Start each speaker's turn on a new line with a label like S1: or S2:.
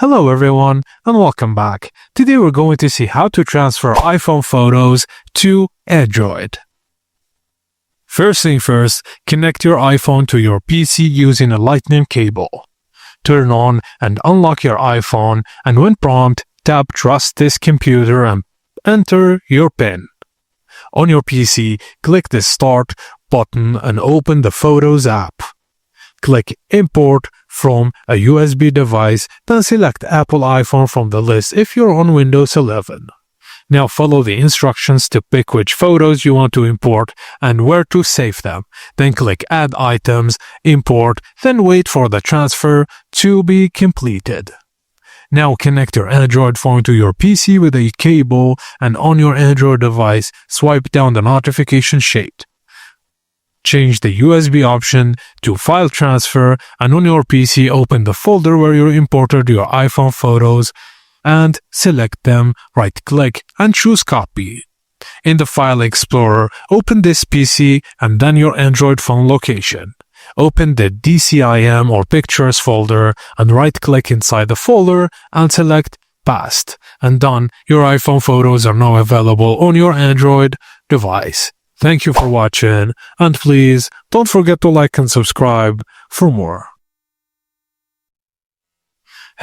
S1: Hello everyone and welcome back. Today we're going to see how to transfer iPhone photos to Android. First thing first, connect your iPhone to your PC using a lightning cable. Turn on and unlock your iPhone, and when prompted, tap Trust this computer and enter your PIN. On your PC, click the Start button and open the Photos app. Click Import from a USB device, then select Apple iPhone from the list if you're on Windows 11. Now follow the instructions to pick which photos you want to import and where to save them. Then click Add Items, Import, then wait for the transfer to be completed. Now connect your Android phone to your PC with a cable, and on your Android device, swipe down the notification shade. Change the USB option to File Transfer, and on your PC open the folder where you imported your iPhone photos and select them, right-click and choose Copy. In the File Explorer, open this PC and then your Android phone location. Open the DCIM or Pictures folder and right-click inside the folder and select Past. And done, your iPhone photos are now available on your Android device. Thank you for watching, and please don't forget to like and subscribe for more.